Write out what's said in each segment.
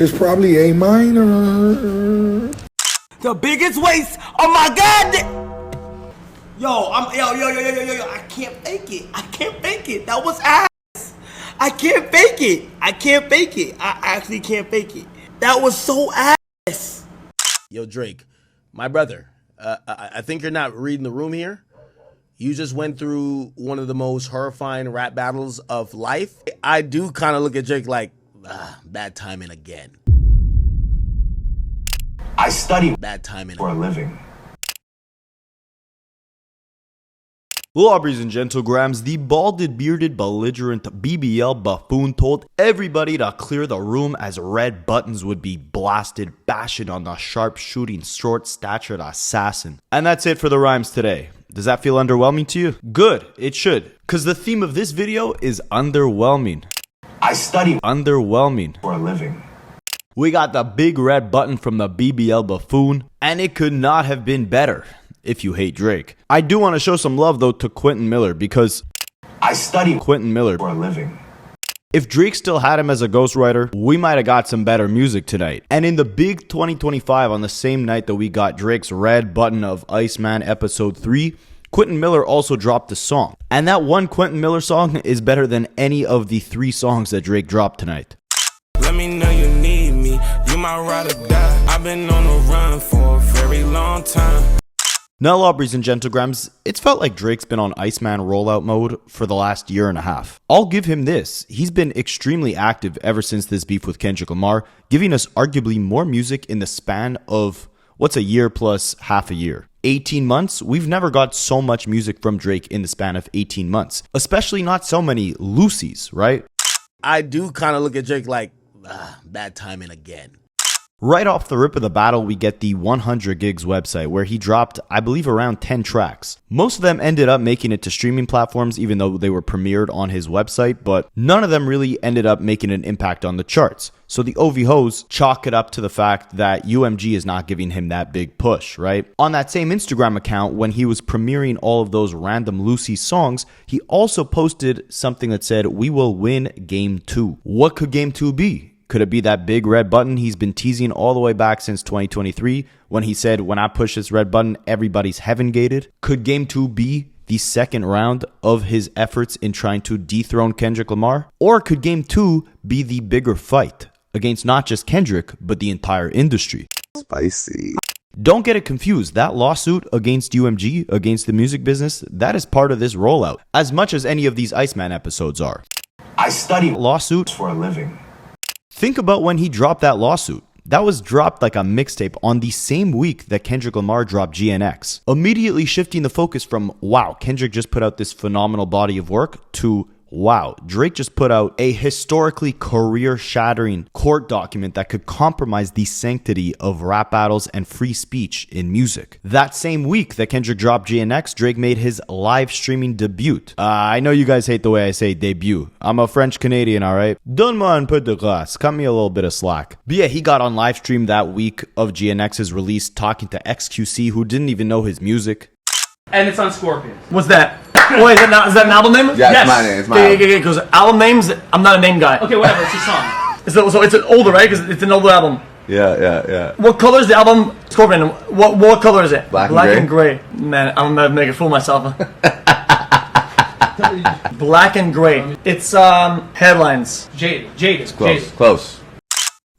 It's probably A minor. The biggest waste of my god. Yo, I can't fake it. I can't fake it. That was ass. I can't fake it. I can't fake it. I actually can't fake it. That was so ass. Yo, Drake, my brother, I think you're not reading the room here. You just went through one of the most horrifying rap battles of life. I do kind of look at Drake like, bad timing again. I study bad timing for a living. Ladies and gentlegrams, the balded, bearded, belligerent BBL buffoon told everybody to clear the room as red buttons would be blasted, bashing on the sharp-shooting, short-statured assassin. And that's it for the rhymes today. Does that feel underwhelming to you? Good, it should, because the theme of this video is underwhelming. I study Underwhelming. for a living. We got the big red button from the BBL buffoon, and it could not have been better if you hate Drake. I do want to show some love though to Quentin Miller, because I study Quentin Miller, for a living. if Drake still had him as a ghostwriter, we might have got some better music tonight. And in the big 2025, on the same night that we got Drake's red button of Iceman episode 3, Quentin Miller also dropped a song. And that one Quentin Miller song is better than any of the 3 songs that Drake dropped tonight. Let me know you need me, you my ride or die. I've been on the run for a very long time. Now, ladies and gentlegrams, it's felt like Drake's been on Iceman rollout mode for the last year and a half. I'll give him this. He's been extremely active ever since this beef with Kendrick Lamar, giving us arguably more music in the span of, what's a year plus half a year? 18 months? We've never got so much music from Drake in the span of 18 months. Especially not so many Lucy's, right? I do kind of look at Drake like, bad timing again. Right off the rip of the battle, we get the 100 Gigs website where he dropped, I believe, around 10 tracks. Most of them ended up making it to streaming platforms even though they were premiered on his website, but none of them really ended up making an impact on the charts. So the OV-Hos chalk it up to the fact that UMG is not giving him that big push, right? On that same Instagram account, when he was premiering all of those random Lucy songs, he also posted something that said, "We will win Game 2. What could Game 2 be? Could it be that big red button he's been teasing all the way back since 2023 when he said, when I push this red button, everybody's heaven gated? Could Game 2 be the second round of his efforts in trying to dethrone Kendrick Lamar? Or could Game 2 be the bigger fight against not just Kendrick, but the entire industry? Spicy. Don't get it confused. That lawsuit against UMG, against the music business, that is part of this rollout, as much as any of these Iceman episodes are. I study Lawsuit for a living. Think about when he dropped that lawsuit. That was dropped like a mixtape on the same week that Kendrick Lamar dropped GNX, immediately shifting the focus from, wow, Kendrick just put out this phenomenal body of work, to, wow, Drake just put out a historically career-shattering court document that could compromise the sanctity of rap battles and free speech in music. That same week that Kendrick dropped GNX, Drake made his live streaming debut. I know you guys hate the way I say debut. I'm a French Canadian, alright? Donne-moi un peu de grâce. Cut me a little bit of slack. But yeah, he got on live stream that week of GNX's release talking to XQC, who didn't even know his music. And it's on Scorpion. What's that? Wait, is that an album name? Yeah, yes. It's my name. It's my album. Because album names, I'm not a name guy. Okay, whatever, it's a song. So it's an older, right? Because it's an older album. Yeah. What color is the album Scorpion? What color is it? Black and gray. Man, I'm gonna make a fool of myself. Black and gray. It's headlines. Jaded. Close.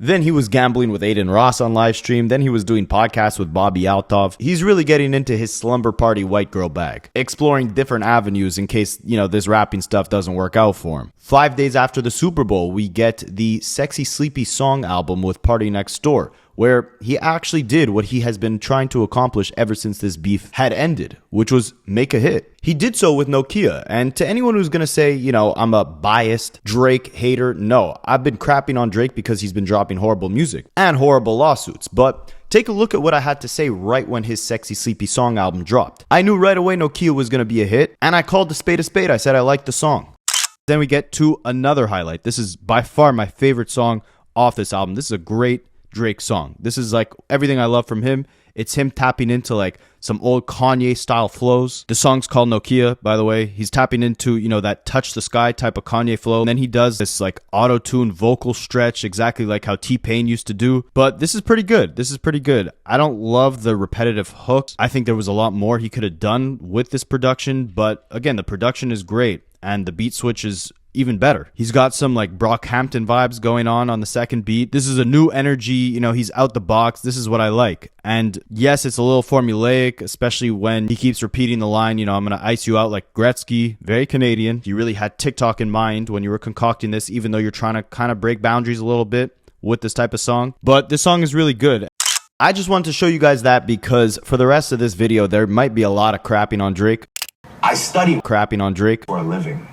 Then he was gambling with Adin Ross on live stream. Then he was doing podcasts with Bobby Altov. He's really getting into his slumber party white girl bag, exploring different avenues in case, this rapping stuff doesn't work out for him. 5 days after the Super Bowl, we get the Sexy Sleepy Song album with PARTYNEXTDOOR, where he actually did what he has been trying to accomplish ever since this beef had ended, which was make a hit. He did so with Nokia, and to anyone who's going to say, I'm a biased Drake hater, no, I've been crapping on Drake because he's been dropping horrible music and horrible lawsuits, but take a look at what I had to say right when his Sexy Sleepy Song album dropped. I knew right away Nokia was going to be a hit, and I called a spade a spade. I said I liked the song. Then we get to another highlight. This is by far my favorite song off this album. This is a great Drake song. This is like everything I love from him It's him tapping into like some old Kanye style flows. The song's called Nokia, by the way. He's tapping into, you know, that touch the sky type of Kanye flow. And then he does this like auto-tune vocal stretch, exactly like how T-Pain used to do. But this is pretty good. This is pretty good. I don't love the repetitive hooks. I think there was a lot more he could have done with this production. But again, the production is great. And the beat switch is even better. He's got some like Brockhampton vibes going on the second beat. This is a new energy, you know, he's out the box. This is what I like. And yes, it's a little formulaic, especially when he keeps repeating the line, you know, I'm going to ice you out like Gretzky. Very Canadian. You really had TikTok in mind when you were concocting this, even though you're trying to kind of break boundaries a little bit with this type of song. But this song is really good. I just wanted to show you guys that because for the rest of this video, there might be a lot of crapping on Drake. I study Crapping on Drake for a living.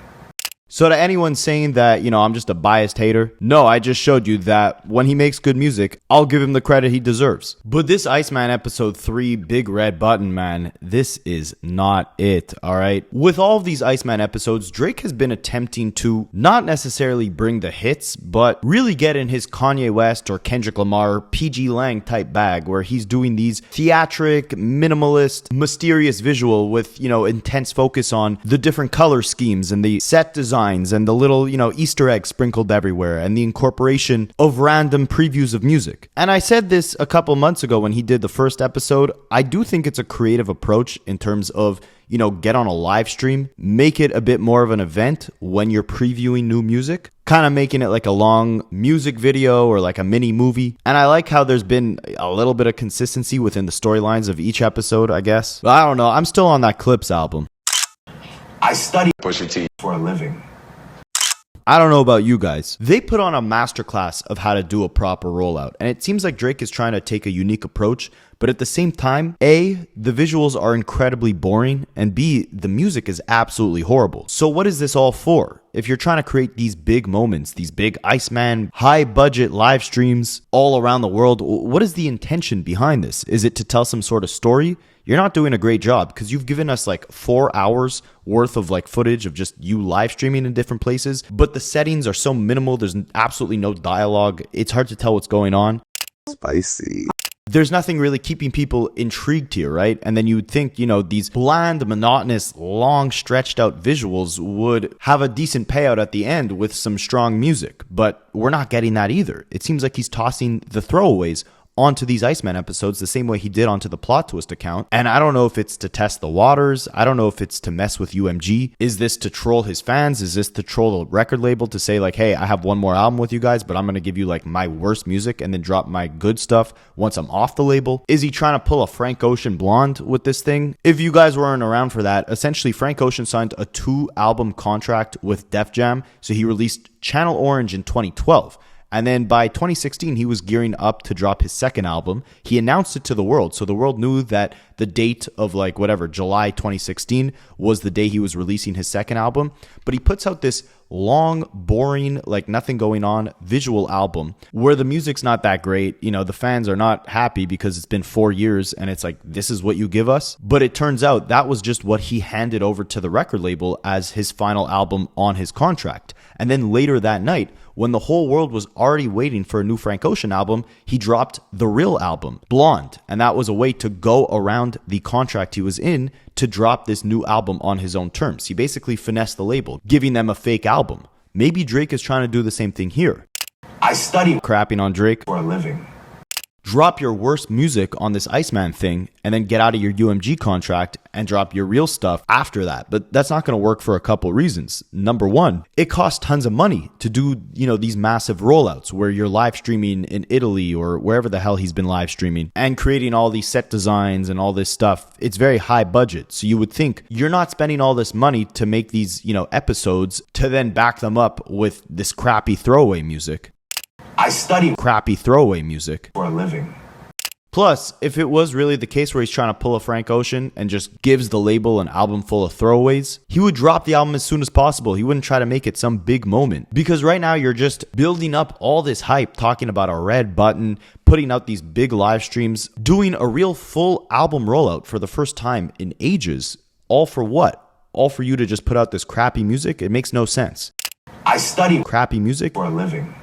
So to anyone saying that, you know, I'm just a biased hater, no, I just showed you that when he makes good music, I'll give him the credit he deserves. But this Iceman episode 3, Big Red Button, man, this is not it, all right? With all of these Iceman episodes, Drake has been attempting to not necessarily bring the hits, but really get in his Kanye West or Kendrick Lamar, PG Lang type bag, where he's doing these theatric, minimalist, mysterious visual with, you know, intense focus on the different color schemes and the set design and the little, you know, Easter eggs sprinkled everywhere and the incorporation of random previews of music. And I said this a couple months ago when he did the first episode. I do think it's a creative approach in terms of, you know, get on a live stream, make it a bit more of an event when you're previewing new music, kind of making it like a long music video or like a mini movie. And I like how there's been a little bit of consistency within the storylines of each episode, I guess. But I don't know. I'm still on that Clips album. I study for a living. I don't know about you guys. They put on a masterclass of how to do a proper rollout. And it seems like Drake is trying to take a unique approach. But at the same time, A, the visuals are incredibly boring. And B, the music is absolutely horrible. So what is this all for? If you're trying to create these big moments, these big Iceman, high budget live streams all around the world, what is the intention behind this? Is it to tell some sort of story? You're not doing a great job because you've given us like 4 hours worth of like footage of just you live streaming in different places, but the settings are so minimal. There's absolutely no dialogue. It's hard to tell what's going on. Spicy. There's nothing really keeping people intrigued here, right? And then you would think, you know, these bland, monotonous, long, stretched out visuals would have a decent payout at the end with some strong music, but we're not getting that either. It seems like he's tossing the throwaways onto these Iceman episodes the same way he did onto the Plot Twist account. And I don't know if it's to test the waters. I don't know if it's to mess with UMG. Is this to troll his fans? Is this to troll the record label to say like, hey, I have one more album with you guys, but I'm going to give you like my worst music and then drop my good stuff once I'm off the label? Is he trying to pull a Frank Ocean Blonde with this thing? If you guys weren't around for that, essentially Frank Ocean signed a 2-album contract with Def Jam. So he released Channel Orange in 2012. And then by 2016, he was gearing up to drop his second album. He announced it to the world. So the world knew that the date of like whatever, July 2016 was the day he was releasing his second album. But he puts out this long, boring, like nothing going on visual album where the music's not that great. You know, the fans are not happy because it's been 4 years and it's like, this is what you give us. But it turns out that was just what he handed over to the record label as his final album on his contract. And then later that night, when the whole world was already waiting for a new Frank Ocean album, he dropped the real album, Blonde. And that was a way to go around the contract he was in to drop this new album on his own terms. He basically finessed the label, giving them a fake album. Maybe Drake is trying to do the same thing here. I study Crapping on Drake for a living. Drop your worst music on this Iceman thing and then get out of your UMG contract and drop your real stuff after that. But that's not going to work for a couple reasons. Number one, it costs tons of money to do, you know, these massive rollouts where you're live streaming in Italy or wherever the hell he's been live streaming and creating all these set designs and all this stuff. It's very high budget. So you would think you're not spending all this money to make these, you know, episodes to then back them up with this crappy throwaway music. I study Crappy throwaway music for a living. Plus, if it was really the case where he's trying to pull a Frank Ocean and just gives the label an album full of throwaways, he would drop the album as soon as possible. He wouldn't try to make it some big moment. Because right now you're just building up all this hype, talking about a red button, putting out these big live streams, doing a real full album rollout for the first time in ages. All for what? All for you to just put out this crappy music? It makes no sense. I study crappy music for a living.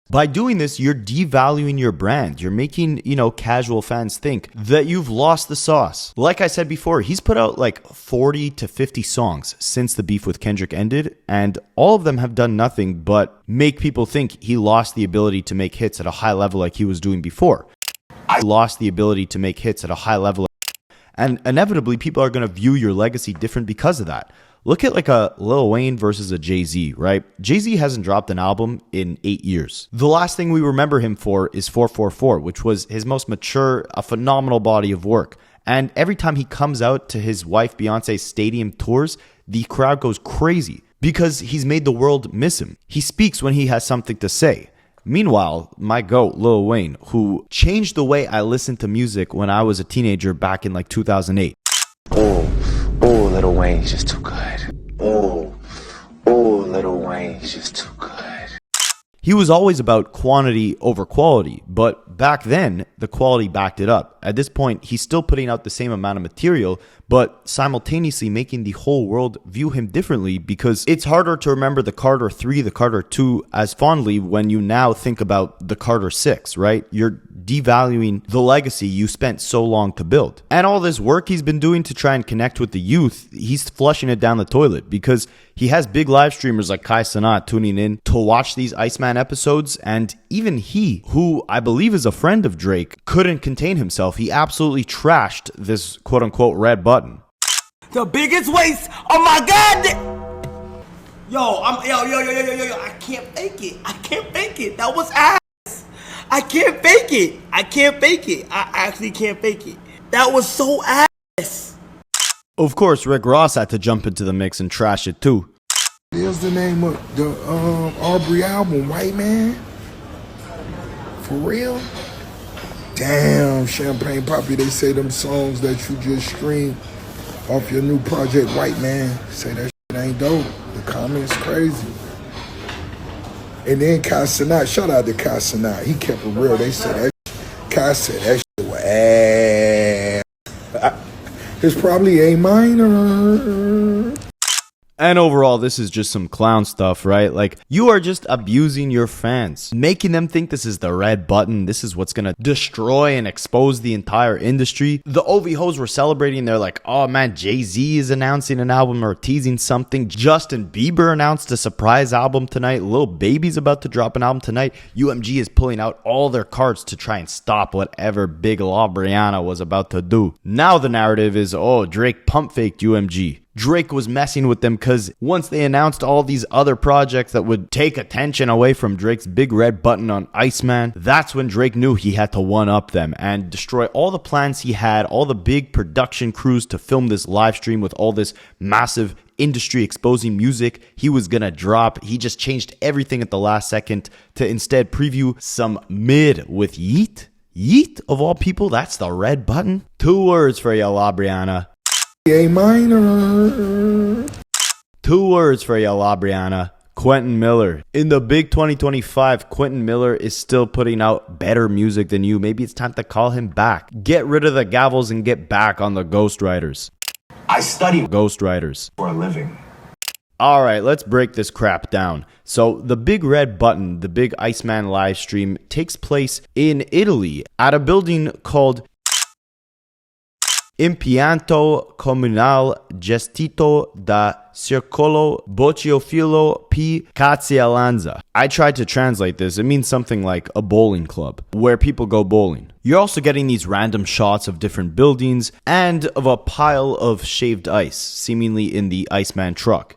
By doing this, you're devaluing your brand. You're making, casual fans think that you've lost the sauce. Like I said before, he's put out like 40 to 50 songs since the beef with Kendrick ended, and all of them have done nothing but make people think he lost the ability to make hits at a high level like he was doing before. And inevitably, people are going to view your legacy different because of that. Look at like a Lil Wayne versus a Jay-Z, right? Jay-Z hasn't dropped an album in 8 years. The last thing we remember him for is 444, which was his most mature, a phenomenal body of work. And every time he comes out to his wife Beyonce's stadium tours, the crowd goes crazy because he's made the world miss him. He speaks when he has something to say. Meanwhile, my GOAT, Lil Wayne, who changed the way I listened to music when I was a teenager back in like 2008. Oh, Lil Wayne's just too good. Oh, Lil Wayne's just too good. He was always about quantity over quality, but back then, the quality backed it up. At this point, he's still putting out the same amount of material, but simultaneously making the whole world view him differently because it's harder to remember the Carter 3, the Carter 2 as fondly when you now think about the Carter 6, right? You're devaluing the legacy you spent so long to build. And all this work he's been doing to try and connect with the youth, he's flushing it down the toilet because he has big live streamers like Kai Cenat tuning in to watch these Iceman episodes, and even he, who I believe is a friend of Drake, couldn't contain himself. He absolutely trashed this quote-unquote red button. The biggest waste of my god. Yo, I can't fake it. I can't fake it. That was ass. I can't fake it. I can't fake it. I actually can't fake it. That was so ass. Of course, Rick Ross had to jump into the mix and trash it too. Here's the name of the Aubrey album, White Man. For real? Damn, Champagne Poppy, they say them songs that you just streamed off your new project, White Man, say that shit ain't dope. The comments crazy. And then Kai Cenat, shout out to Kai Cenat, he kept it real. They said that Kai said that shit was ass. It's probably A minor. And overall, this is just some clown stuff, right? Like, you are just abusing your fans, making them think this is the red button. This is what's going to destroy and expose the entire industry. The OV hoes were celebrating. They're like, oh man, Jay-Z is announcing an album or teasing something. Justin Bieber announced a surprise album tonight. Lil Baby's about to drop an album tonight. UMG is pulling out all their cards to try and stop whatever Big La Brianna was about to do. Now the narrative is, oh, Drake pump faked UMG. Drake was messing with them because once they announced all these other projects that would take attention away from Drake's big red button on Iceman, that's when Drake knew he had to one-up them and destroy all the plans he had, all the big production crews to film this live stream with all this massive industry exposing music he was gonna drop. He just changed everything at the last second to instead preview some mid with Yeet. Yeet, of all people, that's the red button. 2 words for you, La Brianna. A minor. 2 words for you, La Brianna. Quentin Miller. In the big 2025, Quentin Miller is still putting out better music than you. Maybe it's time to call him back. Get rid of the gavels and get back on the ghostwriters. I study Ghostwriters for a living. All right, let's break this crap down. So the big red button, the big Iceman live stream, takes place in Italy at a building called Impianto Comunale Gestito da Circolo Bocciofilo P. Cazzialanza. I tried to translate this. It means something like a bowling club, where people go bowling. You're also getting these random shots of different buildings and of a pile of shaved ice, seemingly in the Iceman truck.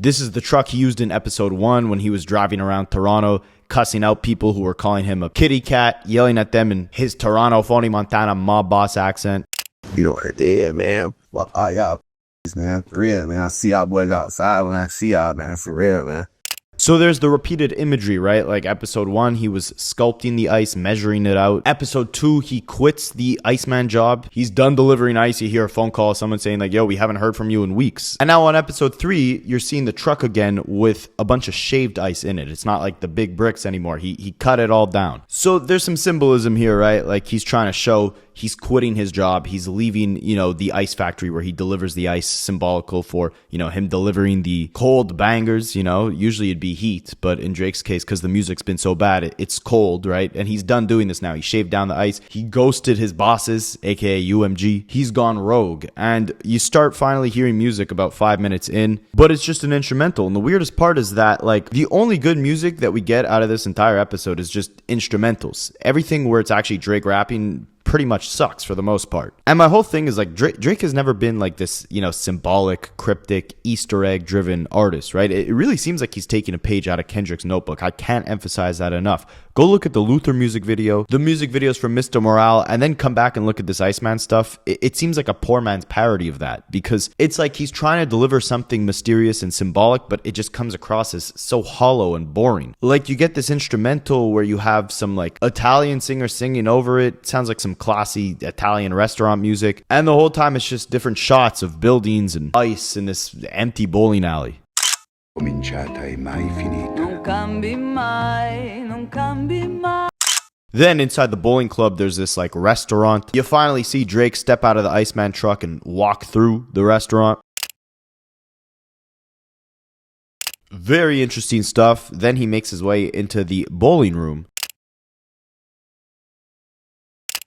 This is the truck he used in episode 1 when he was driving around Toronto, cussing out people who were calling him a kitty cat, yelling at them in his Toronto phony Montana mob boss accent. You know what they is, man. Fuck all y'all, man. For real, man. I see y'all boys outside when I see y'all, man. For real, man. So there's the repeated imagery, right? Like episode 1, he was sculpting the ice, measuring it out. Episode 2, he quits the Iceman job. He's done delivering ice. You hear a phone call, someone saying like, yo, we haven't heard from you in weeks. And now on episode 3, you're seeing the truck again with a bunch of shaved ice in it. It's not like the big bricks anymore. He cut it all down. So there's some symbolism here, right? Like he's trying to show he's quitting his job. He's leaving, the ice factory where he delivers the ice, symbolical for, him delivering the cold bangers, usually it'd be heat, but in Drake's case, because the music's been so bad, it's cold, right? And he's done doing this now. He shaved down the ice. He ghosted his bosses, aka UMG. He's gone rogue. And you start finally hearing music about 5 minutes in, but it's just an instrumental. And the weirdest part is that, like, the only good music that we get out of this entire episode is just instrumentals. Everything where it's actually Drake rapping pretty much sucks for the most part. And my whole thing is like Drake has never been like this, symbolic, cryptic, Easter egg driven artist, right? It really seems like he's taking a page out of Kendrick's notebook. I can't emphasize that enough. Go look at the Luther music video, the music videos from Mr. Morale, and then come back and look at this Iceman stuff. It seems like a poor man's parody of that, because it's like he's trying to deliver something mysterious and symbolic, but it just comes across as so hollow and boring. Like, you get this instrumental where you have some like Italian singer singing over it. Sounds like some classy Italian restaurant music, and the whole time it's just different shots of buildings and ice in this empty bowling alley. Non cambi mai, non cambi mai. Then inside the bowling club, there's this like restaurant. You finally see Drake step out of the Iceman truck and walk through the restaurant. Very interesting stuff. Then he makes his way into the bowling room.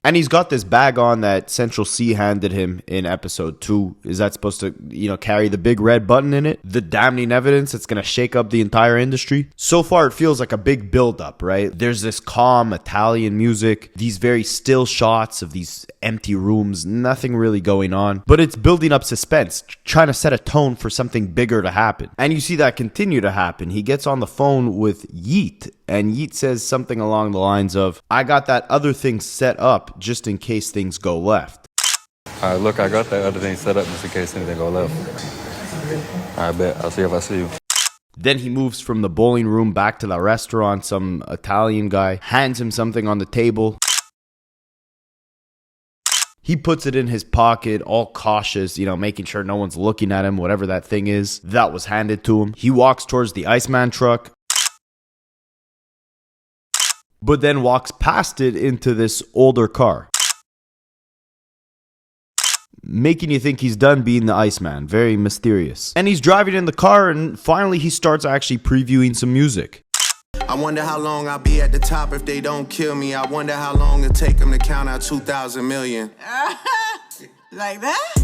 And he's got this bag on that Central C handed him in episode 2. Is that supposed to, carry the big red button in it? The damning evidence that's going to shake up the entire industry? So far, it feels like a big build-up, right? There's this calm Italian music, these very still shots of these empty rooms, nothing really going on. But it's building up suspense, trying to set a tone for something bigger to happen. And you see that continue to happen. He gets on the phone with Yeet, and Yeet says something along the lines of, I got that other thing set up just in case things go left. All right, look, I got that other thing set up just in case anything go left. All right, bet. I'll see if I see you. Then he moves from the bowling room back to the restaurant. Some Italian guy hands him something on the table. He puts it in his pocket, all cautious, making sure no one's looking at him, whatever that thing is that was handed to him. He walks towards the Iceman truck, but then walks past it into this older car, making you think he's done being the Iceman. Very mysterious. And he's driving in the car, and finally he starts actually previewing some music. I wonder how long I'll be at the top if they don't kill me. I wonder how long it'll take them to count out 2,000 million. Like that?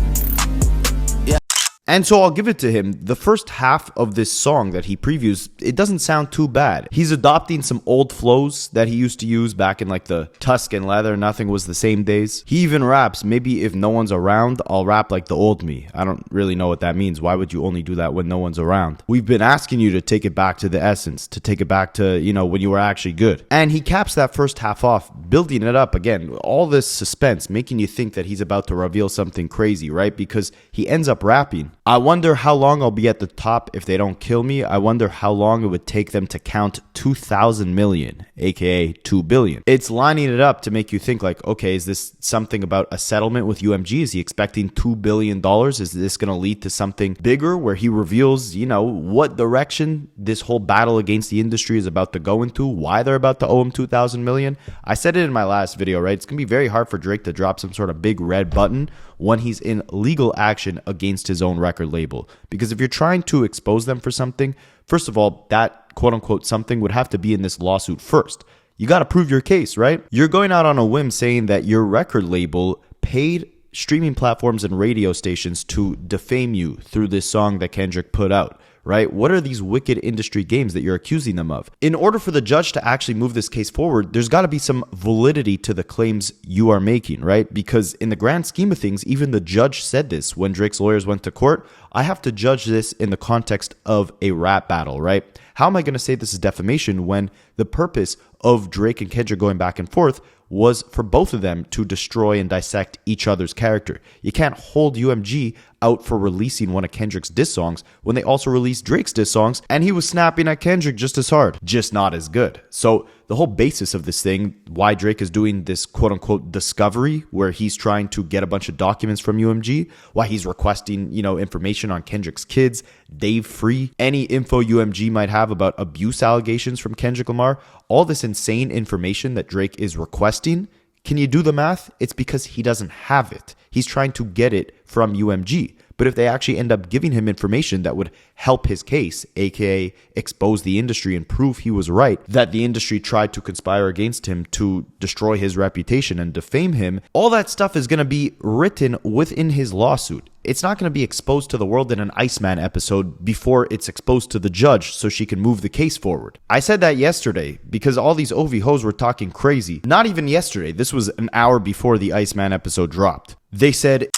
And so I'll give it to him. The first half of this song that he previews, it doesn't sound too bad. He's adopting some old flows that he used to use back in like the Tuscan leather, nothing was the same days. He even raps, maybe if no one's around, I'll rap like the old me. I don't really know what that means. Why would you only do that when no one's around? We've been asking you to take it back to the essence, to take it back to, when you were actually good. And he caps that first half off, building it up again. All this suspense, making you think that he's about to reveal something crazy, right? Because he ends up rapping, I wonder how long I'll be at the top if they don't kill me. I wonder how long it would take them to count 2,000 million, aka 2 billion. It's lining it up to make you think like, okay, is this something about a settlement with UMG? Is he expecting $2 billion? Is this going to lead to something bigger where he reveals, what direction this whole battle against the industry is about to go into? Why they're about to owe him 2,000 million? I said it in my last video, right? It's going to be very hard for Drake to drop some sort of big red button when he's in legal action against his own record label. Because if you're trying to expose them for something, first of all, that quote-unquote something would have to be in this lawsuit first. You got to prove your case, right? You're going out on a whim saying that your record label paid streaming platforms and radio stations to defame you through this song that Kendrick put out, right? What are these wicked industry games that you're accusing them of? In order for the judge to actually move this case forward, there's got to be some validity to the claims you are making, right? Because in the grand scheme of things, even the judge said this when Drake's lawyers went to court. I have to judge this in the context of a rap battle, right? How am I going to say this is defamation when the purpose of Drake and Kendrick going back and forth was for both of them to destroy and dissect each other's character? You can't hold UMG out for releasing one of Kendrick's diss songs when they also released Drake's diss songs, and he was snapping at Kendrick just as hard, just not as good. So the whole basis of this thing, why Drake is doing this quote-unquote discovery where he's trying to get a bunch of documents from UMG, why he's requesting, information on Kendrick's kids, Dave Free, any info UMG might have about abuse allegations from Kendrick Lamar, all this insane information that Drake is requesting Can you do the math? It's because he doesn't have it. He's trying to get it from UMG. But if they actually end up giving him information that would help his case, aka expose the industry and prove he was right, that the industry tried to conspire against him to destroy his reputation and defame him, all that stuff is going to be written within his lawsuit. It's not going to be exposed to the world in an Iceman episode before it's exposed to the judge so she can move the case forward. I said that yesterday because all these OV hoes were talking crazy. Not even yesterday. This was an hour before the Iceman episode dropped. They said,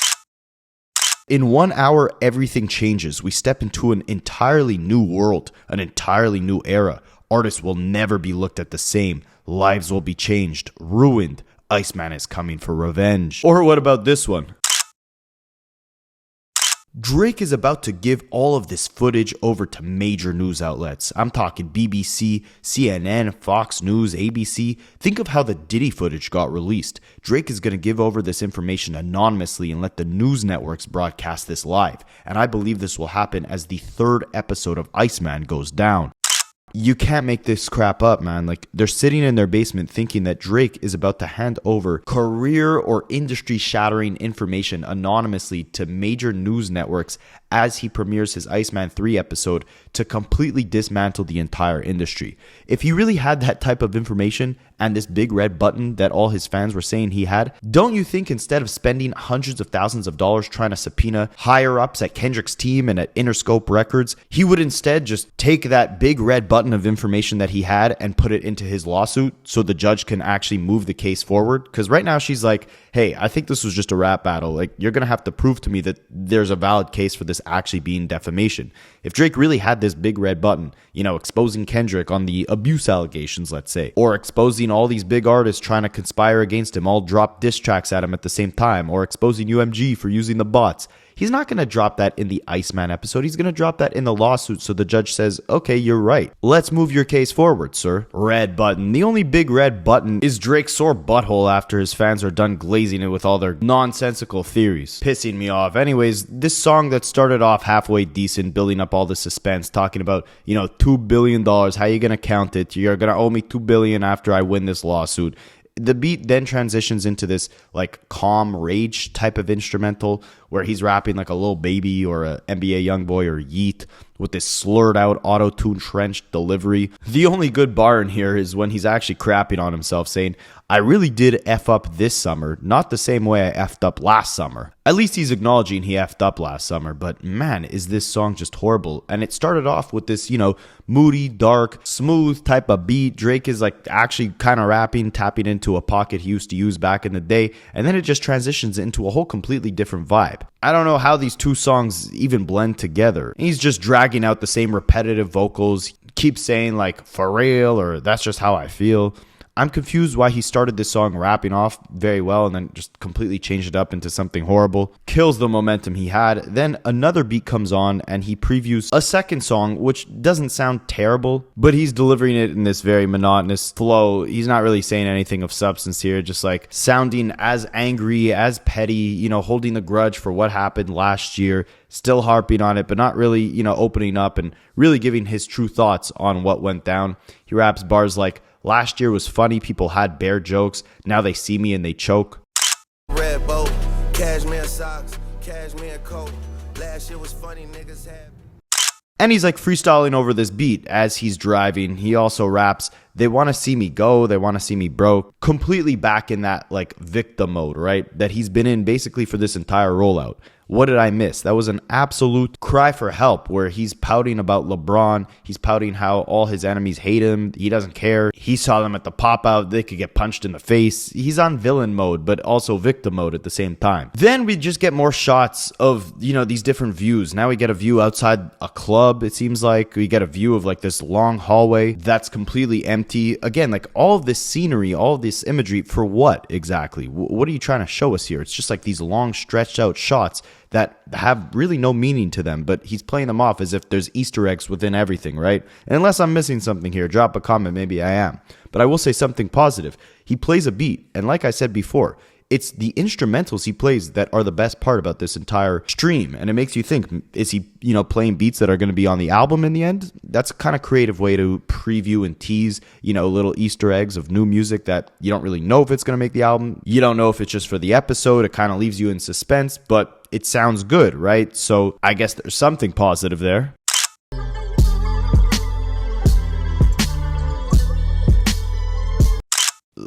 in 1 hour, everything changes. We step into an entirely new world, an entirely new era. Artists will never be looked at the same. Lives will be changed, ruined. Iceman is coming for revenge. Or what about this one? Drake is about to give all of this footage over to major news outlets. I'm talking BBC, CNN, Fox News, ABC. Think of how the Diddy footage got released. Drake is going to give over this information anonymously and let the news networks broadcast this live. And I believe this will happen as the 3rd episode of Iceman goes down. You can't make this crap up, man. Like, they're sitting in their basement thinking that Drake is about to hand over career or industry-shattering information anonymously to major news networks as he premieres his Iceman 3 episode to completely dismantle the entire industry. If he really had that type of information and this big red button that all his fans were saying he had, don't you think instead of spending hundreds of thousands of dollars trying to subpoena higher-ups at Kendrick's team and at Interscope Records, he would instead just take that big red button of information that he had and put it into his lawsuit so the judge can actually move the case forward? Because right now she's like, hey, I think this was just a rap battle. Like, you're going to have to prove to me that there's a valid case for this actually being defamation. If Drake really had this big red button, you know, exposing Kendrick on the abuse allegations, let's say, or exposing all these big artists trying to conspire against him, all drop diss tracks at him at the same time, or exposing UMG for using the bots, he's not going to drop that in the Iceman episode. He's going to drop that in the lawsuit so the judge says, okay, you're right. Let's move your case forward, sir. Red button. The only big red button is Drake's sore butthole after his fans are done glazing it with all their nonsensical theories. Pissing me off. Anyways, this song that started off halfway decent, building up all the suspense, talking about, you know, $2 billion. How you going to count it? You're going to owe me $2 billion after I win this lawsuit. The beat then transitions into this like calm rage type of instrumental where he's rapping like a little baby or a NBA Youngboy or Yeet with this slurred out auto-tune trenched delivery. The only good bar in here is when he's actually crapping on himself, saying, I really did F up this summer, not the same way I F'd up last summer. At least he's acknowledging he F'd up last summer, but man, is this song just horrible. And it started off with this, you know, moody, dark, smooth type of beat. Drake is like actually kind of rapping, tapping into a pocket he used to use back in the day, and then it just transitions into a whole completely different vibe. I don't know how these two songs even blend together. He's just dragging out the same repetitive vocals, keeps saying like, for real, or that's just how I feel. I'm confused why he started this song rapping off very well and then just completely changed it up into something horrible. Kills the momentum he had. Then another beat comes on and he previews a second song, which doesn't sound terrible, but he's delivering it in this very monotonous flow. He's not really saying anything of substance here, just like sounding as angry, as petty, you know, holding the grudge for what happened last year, still harping on it, but not really, you know, opening up and really giving his true thoughts on what went down. He raps bars like, last year was funny, people had bear jokes, now they see me and they choke. Red boat, cashmere socks, cashmere coat. Last year was funny, niggas had. And he's like freestyling over this beat as he's driving. He also raps, they want to see me go, they want to see me broke. Completely back in that like victim mode, right? That he's been in basically for this entire rollout. What did I miss? That was an absolute cry for help where he's pouting about LeBron. He's pouting how all his enemies hate him. He doesn't care. He saw them at the pop-out. They could get punched in the face. He's on villain mode, but also victim mode at the same time. Then we just get more shots of, you know, these different views. Now we get a view outside a club, it seems like. We get a view of like this long hallway that's completely empty. Again, like all of this scenery, all of this imagery, for what exactly? What are you trying to show us here? It's just like these long stretched out shots that have really no meaning to them, but he's playing them off as if there's Easter eggs within everything, right? And unless I'm missing something here, drop a comment, maybe I am. But I will say something positive. He plays a beat, and like I said before, it's the instrumentals he plays that are the best part about this entire stream. And it makes you think, is he, playing beats that are going to be on the album in the end? That's a kind of creative way to preview and tease, little Easter eggs of new music that you don't really know if it's going to make the album. You don't know if it's just for the episode. It kind of leaves you in suspense, but it sounds good, right? So I guess there's something positive there.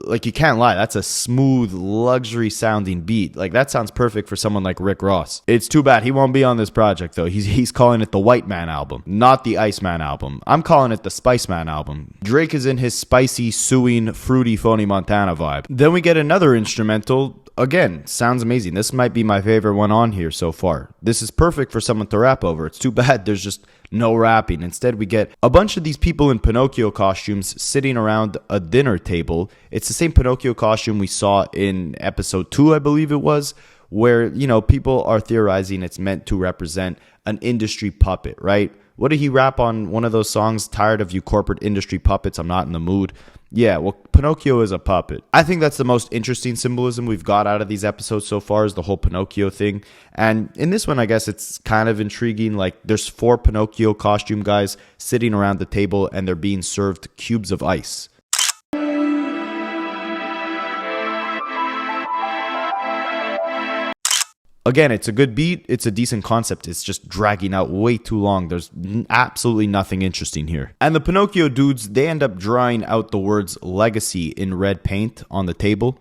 Like, you can't lie, that's a smooth, luxury sounding beat. Like, that sounds perfect for someone like Rick Ross. It's too bad he won't be on this project, though. He's calling it the White Man album, not the Iceman album. I'm calling it the Spice Man album. Drake is in his spicy, suing, fruity, phony Montana vibe. Then we get another instrumental. Again, sounds amazing. This might be my favorite one on here so far. This is perfect for someone to rap over. It's too bad there's just no rapping. Instead, we get a bunch of these people in Pinocchio costumes sitting around a dinner table. It's the same Pinocchio costume we saw in episode 2, I believe it was, where, people are theorizing it's meant to represent an industry puppet, right? What did he rap on one of those songs? Tired of you corporate industry puppets, I'm not in the mood. Yeah, well, Pinocchio is a puppet. I think that's the most interesting symbolism we've got out of these episodes so far, is the whole Pinocchio thing. And in this one, I guess it's kind of intriguing. Like, there's 4 Pinocchio costume guys sitting around the table and they're being served cubes of ice. Again, it's a good beat, it's a decent concept, it's just dragging out way too long. There's absolutely nothing interesting here. And the Pinocchio dudes, they end up drawing out the words legacy in red paint on the table.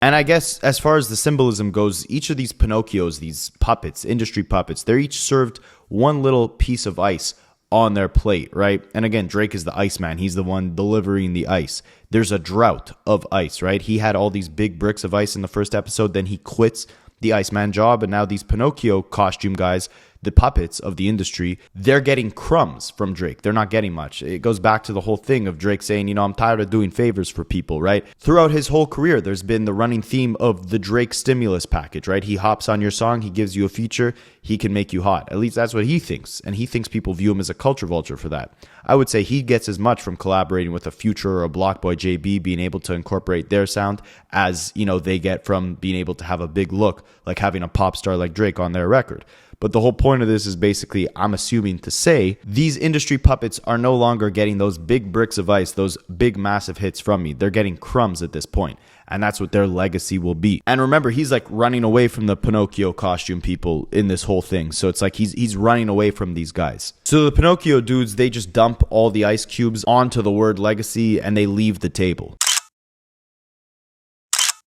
And I guess as far as the symbolism goes, each of these Pinocchios, these puppets, industry puppets, they're each served one little piece of ice on their plate, right? And again, Drake is the Iceman. He's the one delivering the ice. There's a drought of ice, right? He had all these big bricks of ice in the first episode, then he quits the Iceman job, and now these Pinocchio costume guys, the puppets of the industry, they're getting crumbs from Drake. They're not getting much. It goes back to the whole thing of Drake saying, I'm tired of doing favors for people, right? Throughout his whole career, there's been the running theme of the Drake stimulus package, right? He hops on your song, he gives you a feature, he can make you hot. At least that's what he thinks. And he thinks people view him as a culture vulture for that. I would say he gets as much from collaborating with a Future or a Blockboy JB, being able to incorporate their sound, as, they get from being able to have a big look, like having a pop star like Drake on their record. But the whole point of this is basically, I'm assuming to say, these industry puppets are no longer getting those big bricks of ice, those big massive hits from me. They're getting crumbs at this point. And that's what their legacy will be. And remember, he's like running away from the Pinocchio costume people in this whole thing. So it's like he's running away from these guys. So the Pinocchio dudes, they just dump all the ice cubes onto the word legacy and they leave the table.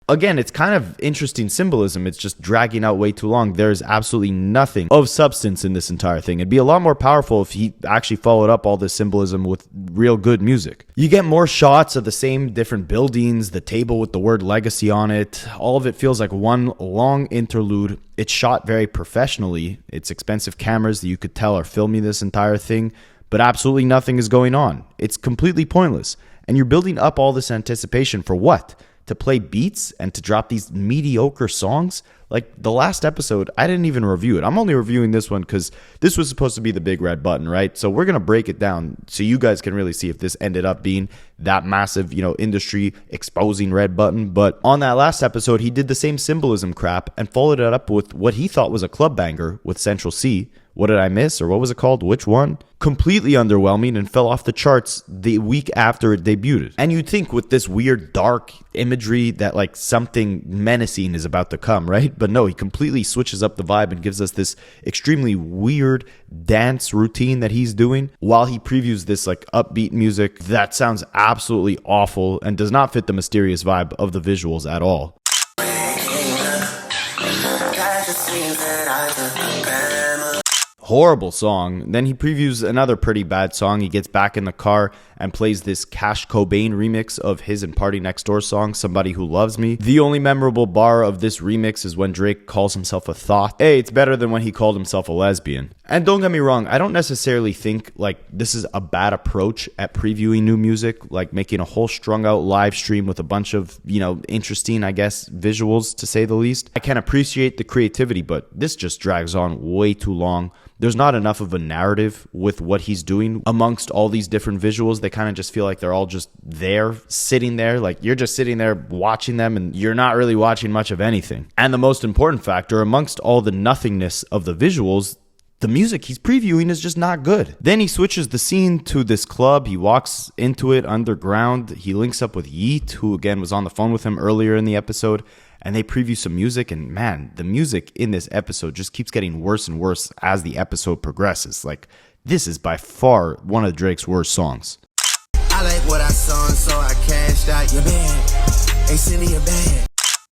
Again, it's kind of interesting symbolism. It's just dragging out way too long. There's absolutely nothing of substance in this entire thing. It'd be a lot more powerful if he actually followed up all this symbolism with real good music. You get more shots of the same different buildings, the table with the word legacy on it. All of it feels like one long interlude. It's shot very professionally. It's expensive cameras that you could tell are filming this entire thing, but absolutely nothing is going on. It's completely pointless. And you're building up all this anticipation for what? To play beats and to drop these mediocre songs? Like the last episode, I didn't even review it. I'm only reviewing this one because this was supposed to be the big red button, right? So we're going to break it down so you guys can really see if this ended up being that massive, industry exposing red button. But on that last episode, he did the same symbolism crap and followed it up with what he thought was a club banger with Central C. What did I miss? Or what was it called? Which one? Completely underwhelming and fell off the charts the week after it debuted. And you'd think with this weird dark imagery that like something menacing is about to come, right? But no, he completely switches up the vibe and gives us this extremely weird dance routine that he's doing while he previews this like upbeat music that sounds absolutely awful and does not fit the mysterious vibe of the visuals at all. Horrible song. Then he previews another pretty bad song. He gets back in the car and plays this Cash Cobain remix of his and PARTYNEXTDOOR song, Somebody Who Loves Me. The only memorable bar of this remix is when Drake calls himself a thought. Hey, it's better than when he called himself a lesbian. And don't get me wrong, I don't necessarily think like this is a bad approach at previewing new music, like making a whole strung out live stream with a bunch of, interesting, I guess, visuals to say the least. I can appreciate the creativity, but this just drags on way too long. There's not enough of a narrative with what he's doing amongst all these different visuals they kind of just feel like they're all just there, sitting there. Like you're just sitting there watching them and you're not really watching much of anything. And the most important factor, amongst all the nothingness of the visuals, the music he's previewing is just not good. Then he switches the scene to this club. He walks into it underground. He links up with Yeet, who again was on the phone with him earlier in the episode, and they preview some music. And man, the music in this episode just keeps getting worse and worse as the episode progresses. Like, this is by far one of Drake's worst songs. I like what I saw, and so I cashed out your band. Hey, send me your band.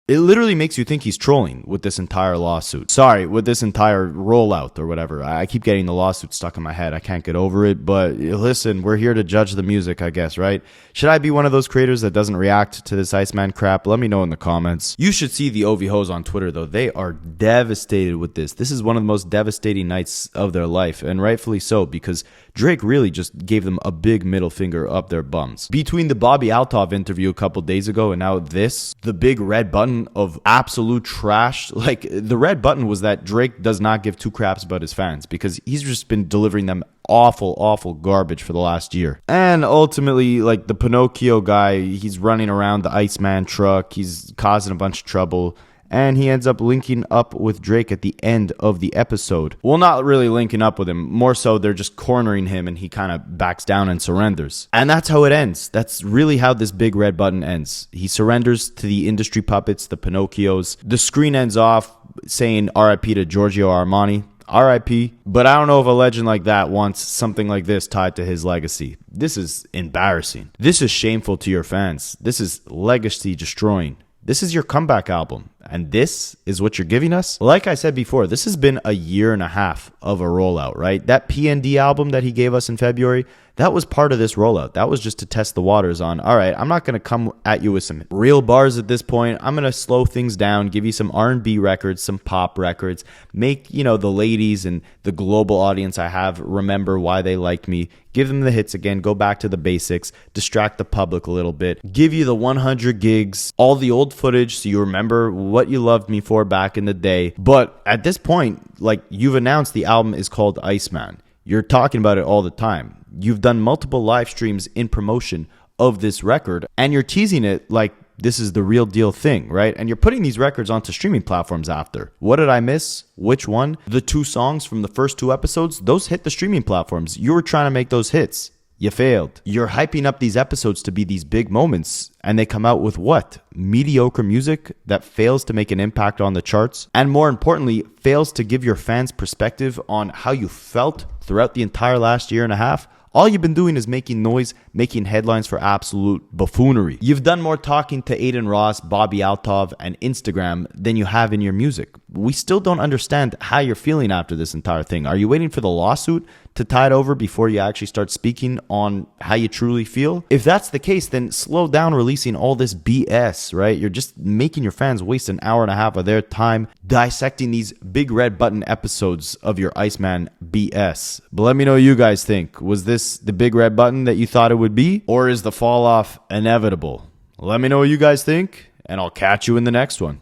It literally makes you think he's trolling with this entire lawsuit. Sorry, with this entire rollout or whatever. I keep getting the lawsuit stuck in my head. I can't get over it. But listen, we're here to judge the music, I guess, right? Should I be one of those creators that doesn't react to this Iceman crap? Let me know in the comments. You should see the OV hoes on Twitter, though. They are devastated with this. This is one of the most devastating nights of their life, and rightfully so, because Drake really just gave them a big middle finger up their bums. Between the Bobby Altov interview a couple days ago and now this, the big red button of absolute trash. Like, the red button was that Drake does not give two craps about his fans because he's just been delivering them awful garbage for the last year. And ultimately, like, the Pinocchio guy, he's running around the Iceman truck, he's causing a bunch of trouble, and he ends up linking up with Drake at the end of the episode. Well, not really linking up with him. More so, they're just cornering him and he kind of backs down and surrenders. And that's how it ends. That's really how this big red button ends. He surrenders to the industry puppets, the Pinocchios. The screen ends off saying RIP to Giorgio Armani. RIP. But I don't know if a legend like that wants something like this tied to his legacy. This is embarrassing. This is shameful to your fans. This is legacy destroying. This is your comeback album, and this is what you're giving us? Like I said before, this has been a year and a half of a rollout, right? That PND album that he gave us in February, that was part of this rollout. That was just to test the waters on, all right, I'm not going to come at you with some real bars at this point. I'm going to slow things down, give you some R&B records, some pop records, make, the ladies and the global audience I have remember why they liked me, give them the hits again, go back to the basics, distract the public a little bit, give you the 100 gigs, all the old footage so you remember what you loved me for back in the day. But at this point, like, you've announced the album is called Iceman. You're talking about it all the time. You've done multiple live streams in promotion of this record, and you're teasing it like this is the real deal thing, right? And you're putting these records onto streaming platforms after. What did I miss? Which one? The 2 songs from the first 2 episodes, those hit the streaming platforms. You were trying to make those hits. You failed. You're hyping up these episodes to be these big moments, and they come out with what? Mediocre music that fails to make an impact on the charts, and more importantly, fails to give your fans perspective on how you felt throughout the entire last year and a half. All you've been doing is making noise, making headlines for absolute buffoonery. You've done more talking to Aiden Ross, Bobby Altov, and Instagram than you have in your music. We still don't understand how you're feeling after this entire thing. Are you waiting for the lawsuit to tie it over before you actually start speaking on how you truly feel? If that's the case, then slow down releasing all this BS, right? You're just making your fans waste an hour and a half of their time dissecting these big red button episodes of your Iceman BS. But let me know what you guys think. Was this the big red button that you thought it would be? Or is the fall off inevitable? Let me know what you guys think, and I'll catch you in the next one.